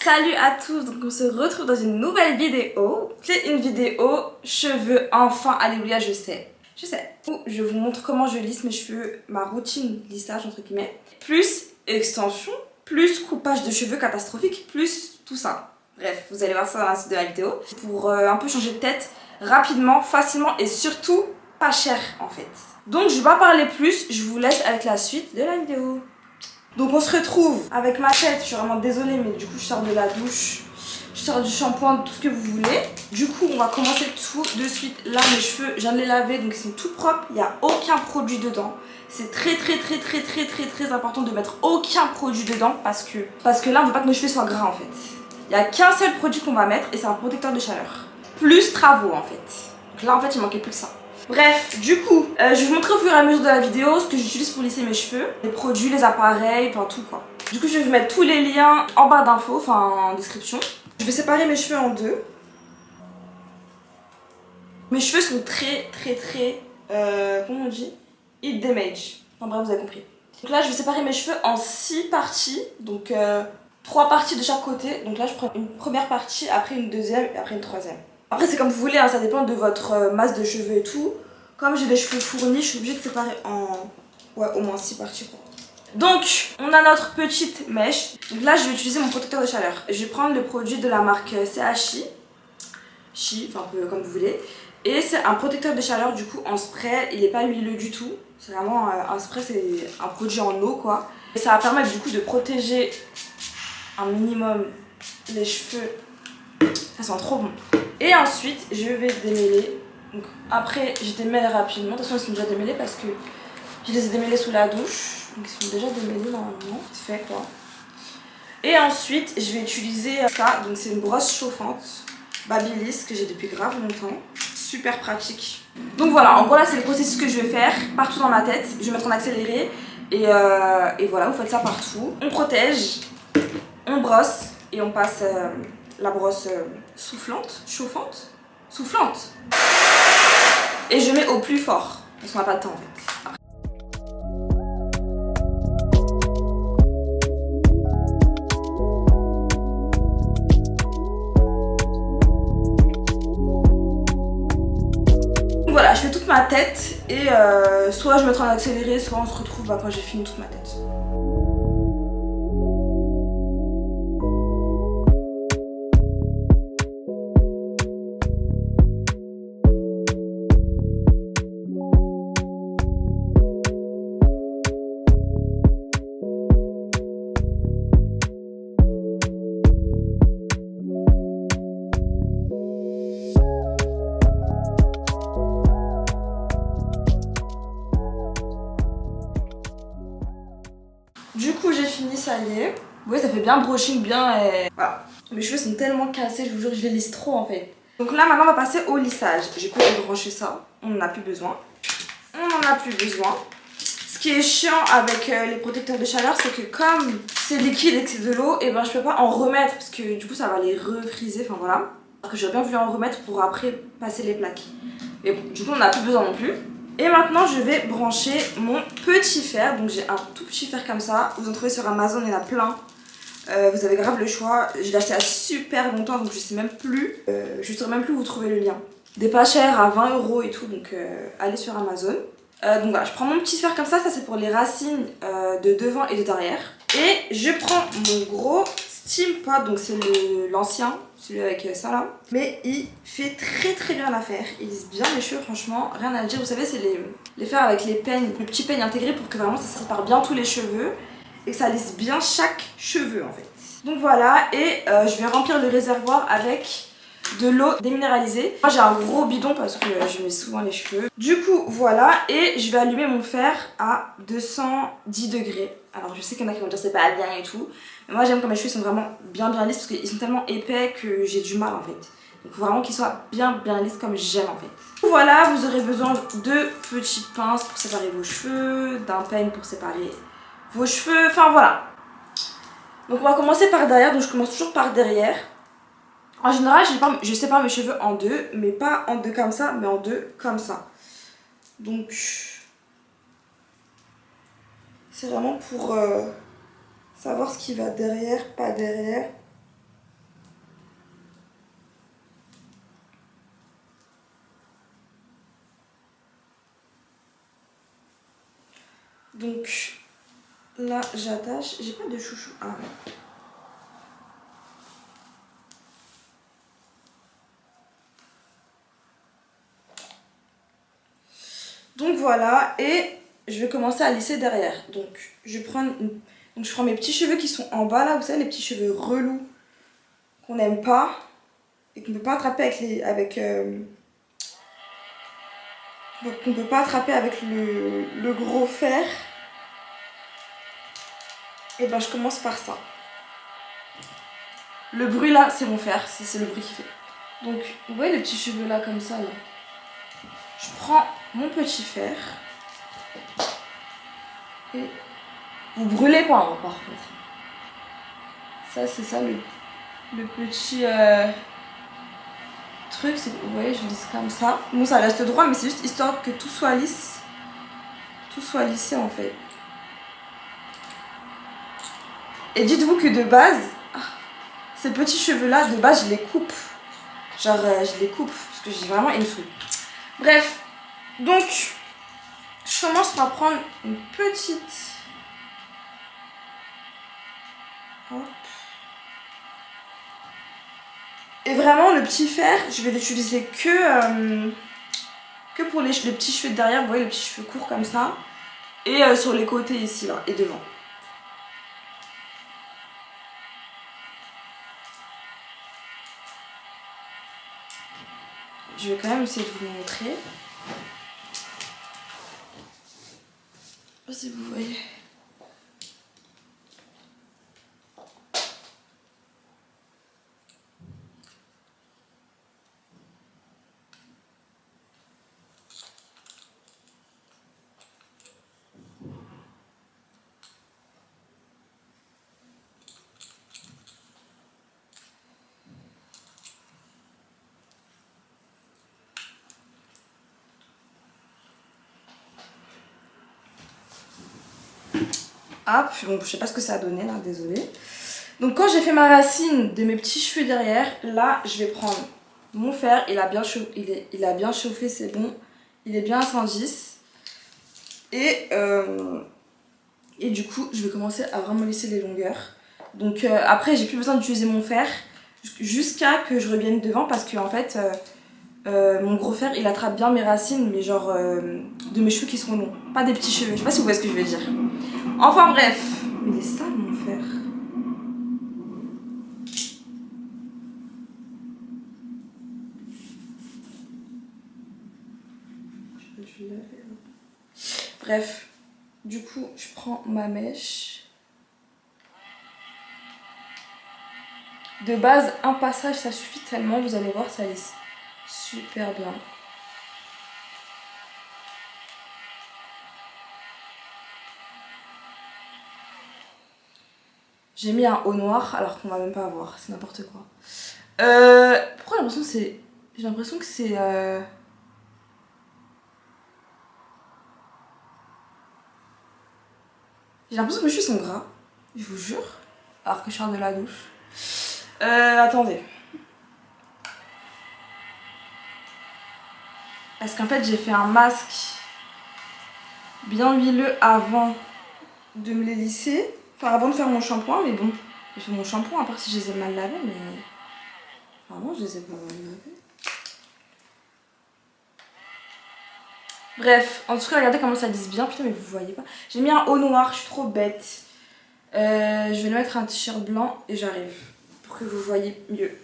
Salut à tous, donc on se retrouve dans une nouvelle vidéo. C'est une vidéo cheveux enfin, alléluia, je sais. Où je vous montre comment je lisse mes cheveux, ma routine lissage entre guillemets. Plus extension, plus coupage de cheveux catastrophique, plus tout ça. Bref, vous allez voir ça dans la suite de la vidéo. Pour un peu changer de tête rapidement, facilement et surtout pas cher en fait. Donc je vais pas parler plus, je vous laisse avec la suite de la vidéo. Donc on se retrouve avec ma tête, je suis vraiment désolée mais du coup je sors de la douche, je sors du shampoing, tout ce que vous voulez. Du coup on va commencer tout de suite. Là mes cheveux, je viens de les laver donc ils sont tout propres, il n'y a aucun produit dedans. C'est très important de mettre aucun produit dedans parce que là on veut pas que nos cheveux soient gras en fait. Il n'y a qu'un seul produit qu'on va mettre et c'est un protecteur de chaleur. Plus travaux en fait. Donc là en fait il manquait plus que ça. Bref, du coup, je vais vous montrer au fur et à mesure de la vidéo ce que j'utilise pour lisser mes cheveux, les produits, les appareils, enfin tout quoi. Du coup, je vais vous mettre tous les liens en barre d'infos, enfin en description. Je vais séparer mes cheveux en deux. Mes cheveux sont très, comment on dit? Heat damage. Enfin bref, vous avez compris. Donc là, je vais séparer mes cheveux en 6 parties, donc 3 parties de chaque côté. Donc là, je prends une première partie, après une deuxième et après une troisième. Après c'est comme vous voulez, hein, ça dépend de votre masse de cheveux et tout. Comme j'ai des cheveux fournis, je suis obligée de séparer en au moins 6 parties quoi. Donc on a notre petite mèche. Donc là je vais utiliser mon protecteur de chaleur. Je vais prendre le produit de la marque CHI. Enfin un peu comme vous voulez. Et c'est un protecteur de chaleur du coup en spray, il n'est pas huileux du tout. C'est vraiment un spray, c'est un produit en eau quoi. Et ça va permettre du coup de protéger un minimum les cheveux. Ça sent trop bon. Et ensuite, je vais démêler. Donc après, je démêle rapidement. De toute façon, ils sont déjà démêlés parce que je les ai démêlés sous la douche. Donc ils sont déjà démêlés normalement. C'est fait quoi. Et ensuite, je vais utiliser ça. Donc c'est une brosse chauffante Babyliss que j'ai depuis grave longtemps. Super pratique. Donc voilà, en gros là, c'est le processus que je vais faire partout dans ma tête. Je vais mettre en accéléré. Et voilà, vous faites ça partout. On protège, on brosse et on passe... la brosse soufflante, chauffante, soufflante. Et je mets au plus fort, parce qu'on n'a pas le temps en fait. Après. Voilà, je fais toute ma tête et soit je mettrai en accéléré, soit on se retrouve quand j'ai fini toute ma tête. Du coup j'ai fini, ça y est. Vous voyez ça fait bien brushing, bien et... Voilà. Mes cheveux sont tellement cassés, je vous jure je les lisse trop en fait. Donc là maintenant on va passer au lissage. J'ai coupé de brancher ça, on n'en a plus besoin. Ce qui est chiant avec les protecteurs de chaleur, c'est que comme c'est liquide et que c'est de l'eau, et ben je peux pas en remettre parce que du coup ça va les refriser, enfin voilà. Alors que j'aurais bien voulu en remettre pour après passer les plaques. Et bon, du coup on n'a plus besoin non plus. Et maintenant je vais brancher mon petit fer. Donc j'ai un tout petit fer comme ça. Vous en trouvez sur Amazon, il y en a plein. Vous avez grave le choix. Je l'ai acheté à super longtemps donc je sais même plus. Je saurais même plus où vous trouvez le lien. Des pas chers à 20 € et tout, donc allez sur Amazon. Donc voilà, je prends mon petit fer comme ça c'est pour les racines de devant et de derrière. Et je prends mon gros Steam Pot, donc c'est l'ancien, celui avec ça là. Mais il fait très bien l'affaire, il lisse bien les cheveux franchement, rien à dire. Vous savez c'est les fers avec les peignes, le petit peigne intégré pour que vraiment ça sépare bien tous les cheveux. Et que ça lisse bien chaque cheveu en fait. Donc voilà, et je vais remplir le réservoir avec de l'eau déminéralisée. Moi j'ai un gros bidon parce que je mets souvent les cheveux. Du coup voilà, et je vais allumer mon fer à 210 degrés. Alors je sais qu'il y en a qui vont dire c'est pas bien et tout, mais moi j'aime quand mes cheveux sont vraiment bien lisses parce qu'ils sont tellement épais que j'ai du mal en fait. Donc il faut vraiment qu'ils soient bien lisses comme j'aime en fait. Voilà, vous aurez besoin de petites pinces pour séparer vos cheveux, d'un peigne pour séparer vos cheveux, enfin voilà. Donc on va commencer par derrière, donc je commence toujours par derrière. En général, je sépare mes cheveux en deux, mais pas en deux comme ça, mais en deux comme ça. Donc, c'est vraiment pour savoir ce qui va derrière, pas derrière. Donc là j'attache, j'ai pas de chouchou. Ah non. Donc voilà, et je vais commencer à lisser derrière. Donc je prends mes petits cheveux qui sont en bas là, vous savez, les petits cheveux relous qu'on n'aime pas et qu'on ne peut pas attraper qu'on peut pas attraper avec le gros fer. Et ben je commence par ça. Le bruit là, c'est mon fer, c'est le bruit qu'il fait. Donc vous voyez les petits cheveux là comme ça là. Je prends mon petit fer. Et vous brûlez pas hein, par contre. Ça c'est ça le petit truc, c'est que vous voyez je lisse comme ça. Bon ça reste droit mais c'est juste histoire que tout soit lisse. Tout soit lissé en fait. Et dites-vous que de base, ces petits cheveux là, de base je les coupe. Genre je les coupe parce que j'ai vraiment une soupe. Bref, donc je commence par prendre une petite... Hop. Et vraiment le petit fer, je vais l'utiliser que pour les petits cheveux de derrière, vous voyez les petits cheveux courts comme ça. Et sur les côtés ici là, et devant. Je vais quand même essayer de vous montrer. Je sais pas si vous voyez. Hop, bon, je sais pas ce que ça a donné là, désolée. Donc quand j'ai fait ma racine de mes petits cheveux derrière, là je vais prendre mon fer, il a bien chauffé, c'est bon. Il est bien à 110. Et du coup je vais commencer à vraiment lisser les longueurs. Donc après j'ai plus besoin d'utiliser mon fer jusqu'à que je revienne devant parce que en fait mon gros fer il attrape bien mes racines, mais genre de mes cheveux qui sont longs, pas des petits cheveux. Je sais pas si vous voyez ce que je veux dire. Enfin bref, mais il est sale mon fer. Bref, du coup je prends ma mèche. De base un passage ça suffit tellement, vous allez voir ça lisse super bien. J'ai mis un haut noir alors qu'on va même pas voir, c'est n'importe quoi. Pourquoi j'ai l'impression que c'est... J'ai l'impression que mes cheveux sont gras, je vous jure, alors que je sors de la douche. Attendez. Parce qu'en fait j'ai fait un masque bien huileux avant de me les lisser. Enfin avant de faire mon shampoing, mais bon, j'ai fait mon shampoing à part si je les ai mal lavés, mais... Enfin non, je les ai pas mal lavés. Bref, en tout cas regardez comment ça lisse bien, putain mais vous voyez pas. J'ai mis un haut noir, je suis trop bête. Je vais mettre un t-shirt blanc et j'arrive pour que vous voyez mieux.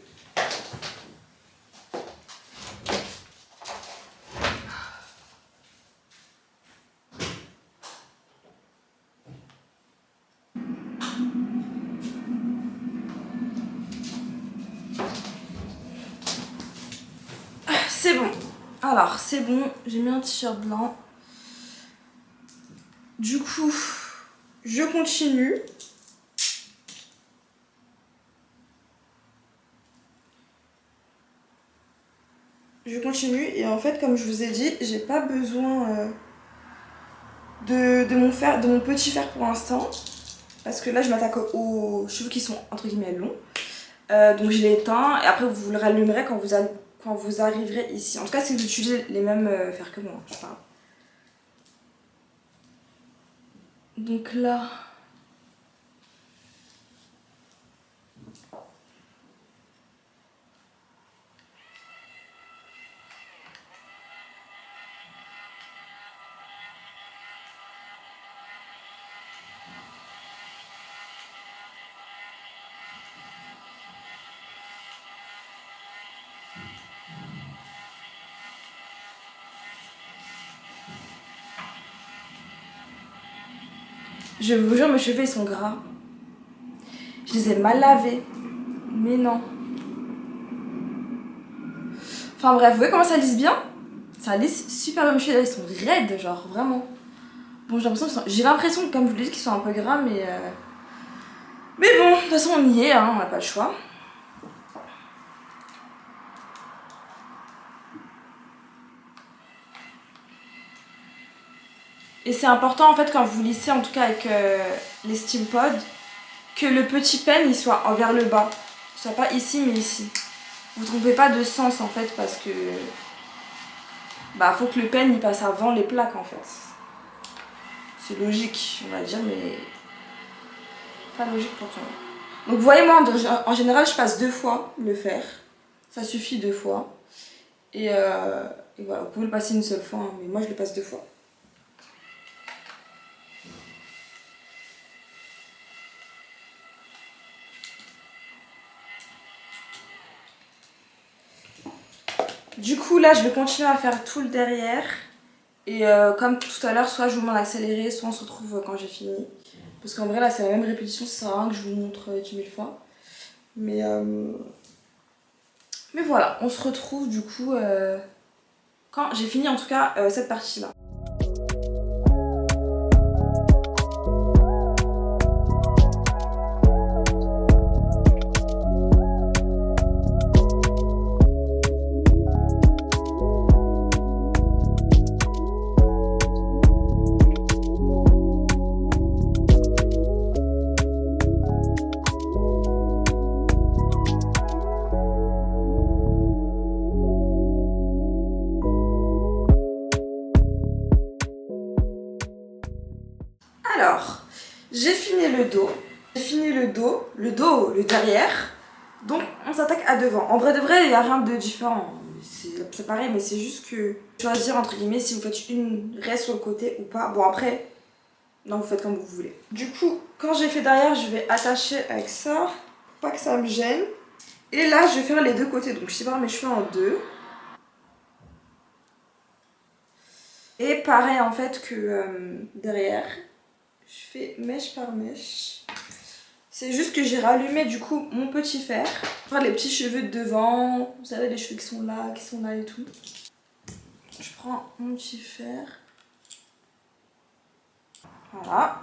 C'est bon. Alors c'est bon, j'ai mis un t-shirt blanc. Du coup, je continue. Je continue et en fait comme je vous ai dit, j'ai pas besoin de mon petit fer pour l'instant. Parce que là je m'attaque aux cheveux qui sont entre guillemets longs. Donc je l'ai éteint et après vous le rallumerez quand vous arriverez ici. En tout cas si vous utilisez les mêmes fers que moi, je parle. Donc là... Je vous jure, mes cheveux ils sont gras. Je les ai mal lavés. Mais non. Enfin bref, vous voyez comment ça lisse bien? Ça lisse super bien. Mes cheveux là, ils sont raides, genre vraiment. Bon, j'ai l'impression, comme je vous l'ai dit, qu'ils sont un peu gras, mais... Mais bon, de toute façon on y est, hein, on n'a pas le choix. Et c'est important en fait quand vous lissez, en tout cas avec les Steam Pods, que le petit peigne il soit envers le bas. Soit pas ici mais ici. Vous trompez pas de sens en fait parce que... Bah faut que le peigne il passe avant les plaques en fait. C'est logique on va dire mais... Pas logique pour tout le monde. Donc vous voyez moi en général je passe 2 fois le fer. Ça suffit 2 fois. Et voilà, vous pouvez le passer une seule fois hein, mais moi je le passe 2 fois. Du coup là je vais continuer à faire tout le derrière. Et comme tout à l'heure, soit je vous mets en accéléré, soit on se retrouve quand j'ai fini. Parce qu'en vrai là c'est la même répétition, ça sert à rien que je vous montre 10 000 fois. Mais voilà, on se retrouve du coup quand j'ai fini en tout cas cette partie là. Alors, j'ai fini le dos. J'ai fini le derrière. Donc, on s'attaque à devant. En vrai de vrai, il n'y a rien de différent. C'est pareil, mais c'est juste que choisir entre guillemets si vous faites une reste sur le côté ou pas. Bon, après, non, vous faites comme vous voulez. Du coup, quand j'ai fait derrière, je vais attacher avec ça. Pas que ça me gêne. Et là, je vais faire les deux côtés. Donc, je sépare mes cheveux en deux. Et pareil, en fait, que derrière. Je fais mèche par mèche. C'est juste que j'ai rallumé du coup mon petit fer. Pour les petits cheveux de devant. Vous savez les cheveux qui sont là et tout. Je prends mon petit fer. Voilà.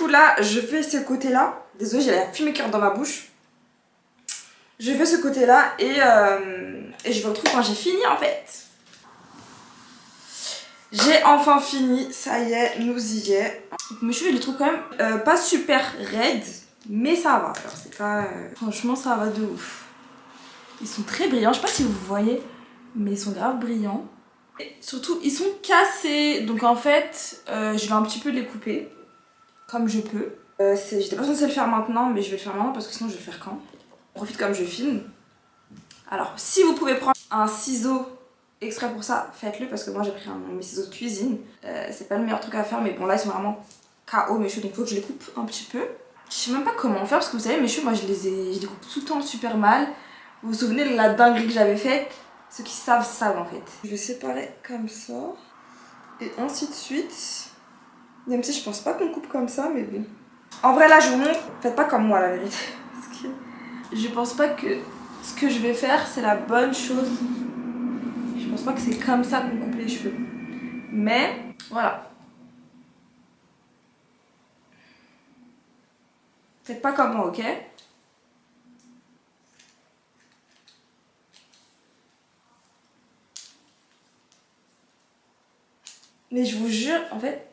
Là, je fais ce côté-là. Désolée, j'ai la fumée qui rentre dans ma bouche. Je fais ce côté-là et je vous retrouve quand j'ai fini en fait. J'ai enfin fini, ça y est, nous y est. Mes cheveux, je les trouve quand même pas super raides, mais ça va. Alors, c'est pas... franchement, ça va de ouf. Ils sont très brillants, je sais pas si vous voyez, mais ils sont grave brillants. Et surtout, ils sont cassés. Donc en fait, je vais un petit peu les couper. Comme je peux. J'étais pas censée le faire maintenant, mais je vais le faire maintenant parce que sinon je vais le faire quand. Je profite comme je filme. Alors, si vous pouvez prendre un ciseau exprès pour ça, faites-le parce que moi j'ai pris mes ciseaux de cuisine. C'est pas le meilleur truc à faire, mais bon, là ils sont vraiment KO mes cheveux, donc faut que je les coupe un petit peu. Je sais même pas comment faire parce que vous savez, mes cheveux, moi je les coupe tout le temps super mal. Vous vous souvenez de la dinguerie que j'avais faite? Ceux qui savent, savent en fait. Je vais séparer comme ça et ainsi de suite. Même si je pense pas qu'on coupe comme ça, mais bon. En vrai, là, je vous montre. Faites pas comme moi, la vérité. Parce que je pense pas que ce que je vais faire, c'est la bonne chose. Je pense pas que c'est comme ça qu'on coupe les cheveux. Mais, voilà. Faites pas comme moi, ok? Mais je vous jure, en fait...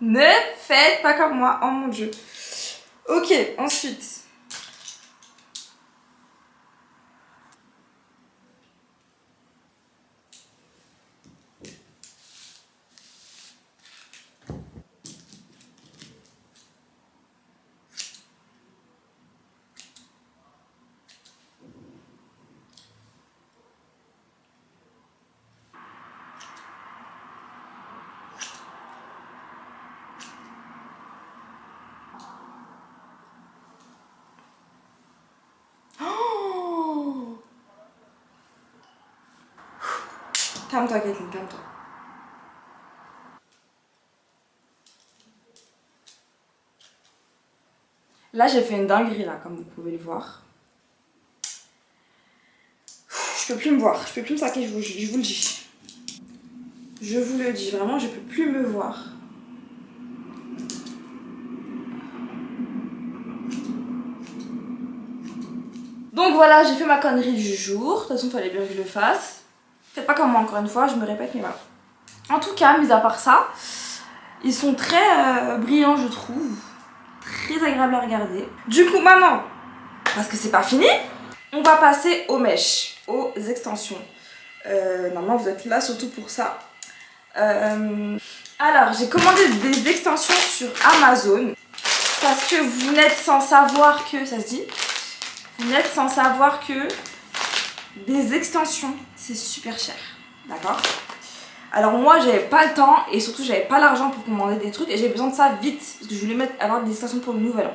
Ne faites pas comme moi, oh mon dieu. Ok, ensuite. Oh, calme-toi, Caitlin, calme-toi. Là, j'ai fait une dinguerie, là, comme vous pouvez le voir. Je peux plus me voir, je peux plus me saquer, je vous le dis. Je vous le dis, vraiment, je peux plus me voir. Donc voilà, j'ai fait ma connerie du jour. De toute façon, il fallait bien que je le fasse. Faites pas comme moi, encore une fois, je me répète, mais voilà. En tout cas, mis à part ça, ils sont très brillants, je trouve. Très agréables à regarder. Du coup, maintenant, parce que c'est pas fini, on va passer aux mèches, aux extensions. Normalement, vous êtes là surtout pour ça. Alors, j'ai commandé des extensions sur Amazon. Parce que vous n'êtes sans savoir que... Ça se dit ? Vous n'êtes sans savoir que des extensions, c'est super cher. D'accord ? Alors moi, j'avais pas le temps et surtout, j'avais pas l'argent pour commander des trucs et j'ai besoin de ça vite parce que je voulais avoir des extensions pour le nouvel an.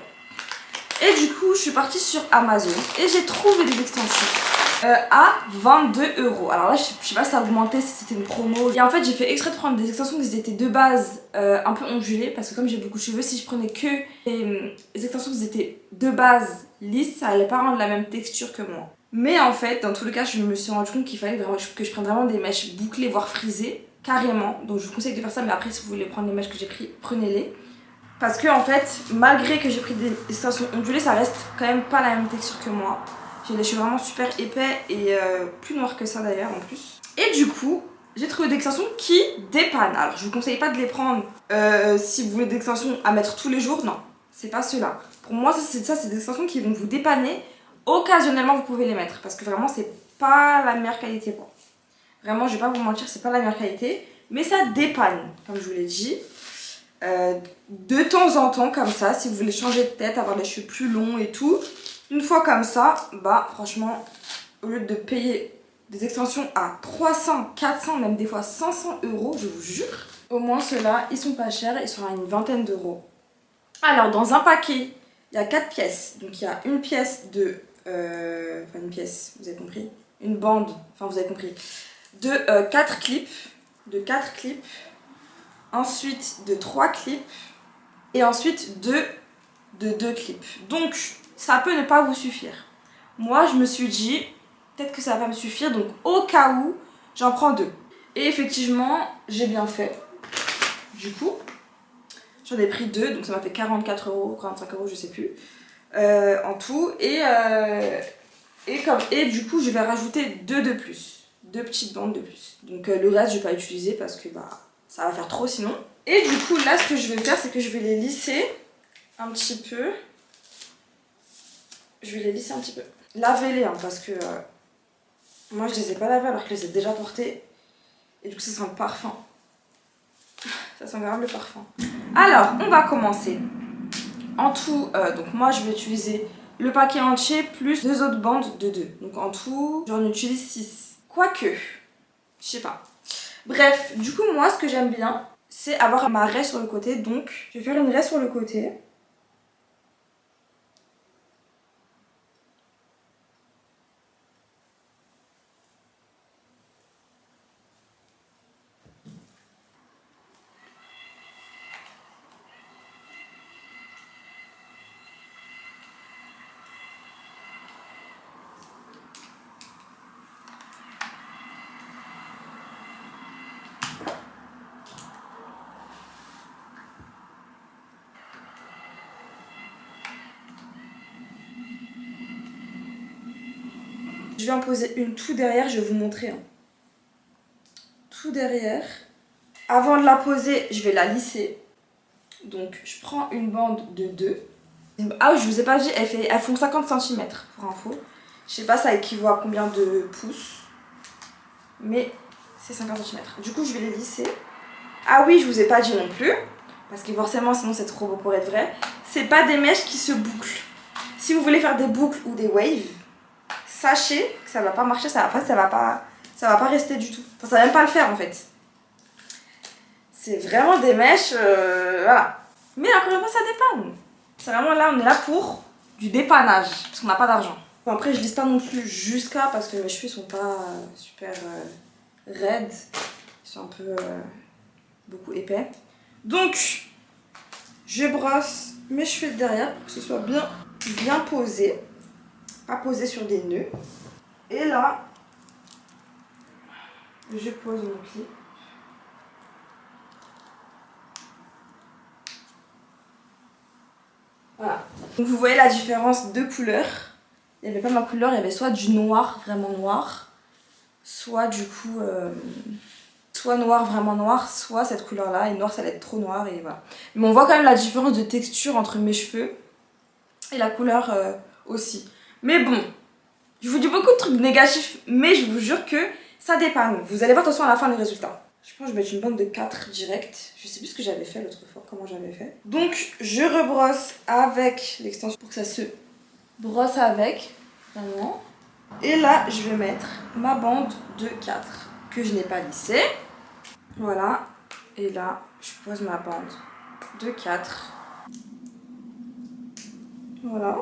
Et du coup, je suis partie sur Amazon et j'ai trouvé des extensions à 22 €. Alors là, je sais pas si ça a augmenté, si c'était une promo. Et en fait, j'ai fait exprès de prendre des extensions qui étaient de base un peu ondulées parce que comme j'ai beaucoup de cheveux, si je prenais que les extensions qui étaient de base lisses, ça allait pas rendre la même texture que moi. Mais en fait, dans tous les cas, je me suis rendu compte qu'il fallait vraiment que je prenne vraiment des mèches bouclées, voire frisées, carrément. Donc je vous conseille de faire ça, mais après, si vous voulez prendre les mèches que j'ai pris, prenez-les. Parce que en fait, malgré que j'ai pris des extensions ondulées, ça reste quand même pas la même texture que moi. J'ai les cheveux vraiment super épais et plus noirs que ça d'ailleurs en plus. Et du coup, j'ai trouvé des extensions qui dépannent. Alors je vous conseille pas de les prendre si vous voulez des extensions à mettre tous les jours, non. C'est pas ceux-là. Pour moi, c'est des extensions qui vont vous dépanner. Occasionnellement, vous pouvez les mettre parce que vraiment, c'est pas la meilleure qualité quoi. Vraiment, je vais pas vous mentir, c'est pas la meilleure qualité. Mais ça dépanne, comme je vous l'ai dit. De temps en temps comme ça, si vous voulez changer de tête, avoir les cheveux plus longs et tout, une fois comme ça, bah franchement, au lieu de payer des extensions à 300, 400, même des fois 500 €, je vous jure, au moins ceux-là, ils sont pas chers, ils sont à une vingtaine d'euros. Alors dans un paquet, il y a 4 pièces, donc il y a une pièce de... enfin une pièce, vous avez compris, une bande, enfin vous avez compris, de 4 clips, ensuite de 3 clips et ensuite de 2 clips. Donc ça peut ne pas vous suffire. Moi je me suis dit peut-être que ça va pas me suffire, donc au cas où j'en prends 2. Et effectivement j'ai bien fait. Du coup j'en ai pris 2, donc ça m'a fait 44 €, 45 € je sais plus en tout. Et du coup je vais rajouter 2 de plus, 2 petites bandes de plus. Donc le reste je vais pas utiliser parce que bah ça va faire trop sinon. Et du coup là ce que je vais faire c'est que je vais les lisser un petit peu. Je vais les lisser un petit peu. Lavez-les hein, parce que moi je les ai pas lavés alors que je les ai déjà portés. Et du coup ça sent le parfum. Ça sent grave le parfum. Alors on va commencer. En tout, donc moi je vais utiliser le paquet entier plus 2 autres bandes de 2. Donc en tout j'en utilise 6. Quoique, je sais pas. Bref, du coup moi ce que j'aime bien c'est avoir ma raie sur le côté. Donc je vais faire une raie sur le côté. Je vais en poser une tout derrière, je vais vous montrer. Hein. Tout derrière. Avant de la poser, je vais la lisser. Donc je prends une bande de 2. Ah oui, je vous ai pas dit, elles font 50 cm pour info. Je sais pas ça équivaut à combien de pouces. Mais c'est 50 cm. Du coup, je vais les lisser. Ah oui, je vous ai pas dit non plus. Parce que forcément, sinon c'est trop beau pour être vrai. C'est pas des mèches qui se bouclent. Si vous voulez faire des boucles ou des waves, sachez que ça va pas marcher, ça va pas rester du tout. Enfin, ça va même pas le faire en fait. C'est vraiment des mèches, voilà. Mais encore une fois, ça dépanne. C'est vraiment là, on est là pour du dépannage, parce qu'on n'a pas d'argent. Bon, après, je lisse pas non plus jusqu'à, parce que mes cheveux sont pas super raides. Ils sont un peu beaucoup épais. Donc, je brosse mes cheveux de derrière pour que ce soit bien posé. Pas posé sur des nœuds. Et là, je pose mon clip. Voilà. Donc vous voyez la différence de couleur. Il n'y avait pas ma couleur, il y avait soit du noir, vraiment noir, soit du coup, soit noir, vraiment noir, soit cette couleur-là. Et noir, ça allait être trop noir et voilà. Mais on voit quand même la différence de texture entre mes cheveux et la couleur aussi. Mais bon, je vous dis beaucoup de trucs négatifs, mais je vous jure que ça dépanne. Vous allez voir de toute façon à la fin les résultats. Je pense que je vais mettre une bande de 4 direct. Je sais plus ce que j'avais fait l'autre fois, comment j'avais fait. Donc, je rebrosse avec l'extension pour que ça se brosse avec. Vraiment. Et là, je vais mettre ma bande de 4 que je n'ai pas lissée. Voilà. Et là, je pose ma bande de 4. Voilà.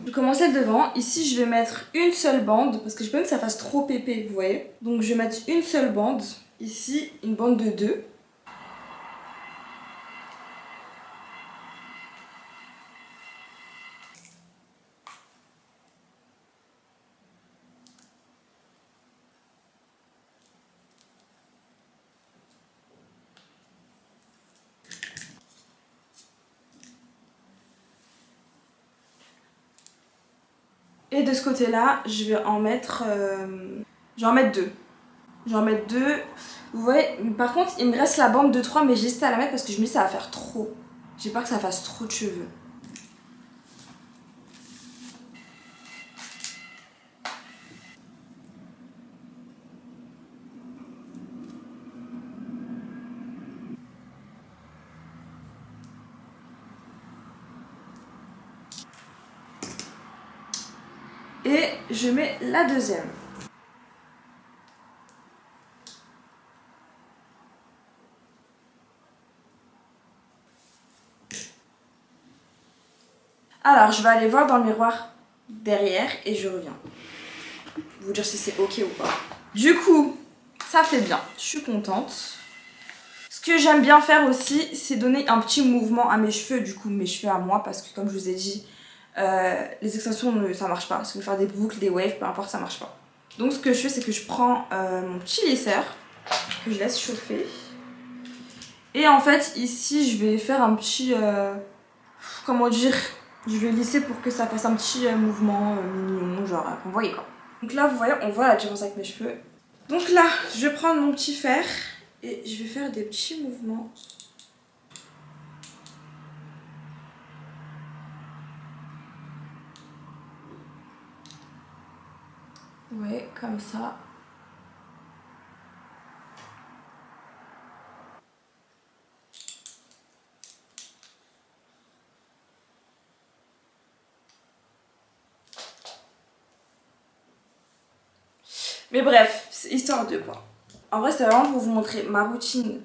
Je vais commencer le devant. Ici, je vais mettre une seule bande parce que je veux pas que ça fasse trop pépé, vous voyez. Donc, je vais mettre une seule bande. Ici, une bande de 2. Et de ce côté-là, je vais en mettre 2. Je vais en mettre 2. Vous voyez, par contre, il me reste la bande de 3, mais j'hésite à la mettre parce que je me dis que ça va faire trop. J'ai peur que ça fasse trop de cheveux. Et je mets la deuxième. Alors, je vais aller voir dans le miroir derrière et je reviens. Vous dire si c'est ok ou pas. Du coup, ça fait bien. Je suis contente. Ce que j'aime bien faire aussi, c'est donner un petit mouvement à mes cheveux. Du coup, mes cheveux à moi, parce que comme je vous ai dit, les extensions, ça marche pas. Si vous voulez faire des boucles, des waves, peu importe, ça marche pas. Donc, ce que je fais, c'est que je prends mon petit lisseur que je laisse chauffer. Et en fait, ici, je vais faire un petit... comment dire, je vais lisser pour que ça fasse un petit mouvement mignon, genre, vous voyez quoi. Donc là, vous voyez, on voit la différence avec mes cheveux. Donc là, je vais prendre mon petit fer et je vais faire des petits mouvements. Ouais, comme ça. Mais bref, c'est histoire de quoi. En vrai, c'est vraiment pour vous montrer ma routine,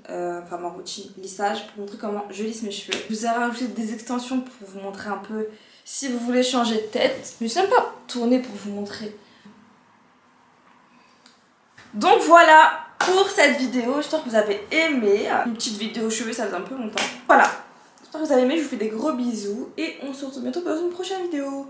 lissage, pour montrer comment je lisse mes cheveux. Je vous ai rajouté des extensions pour vous montrer un peu si vous voulez changer de tête. Mais je ne sais même pas tourner pour vous montrer. Donc voilà pour cette vidéo, j'espère que vous avez aimé. Une petite vidéo cheveux, ça faisait un peu longtemps. Voilà, j'espère que vous avez aimé, je vous fais des gros bisous et on se retrouve bientôt pour une prochaine vidéo.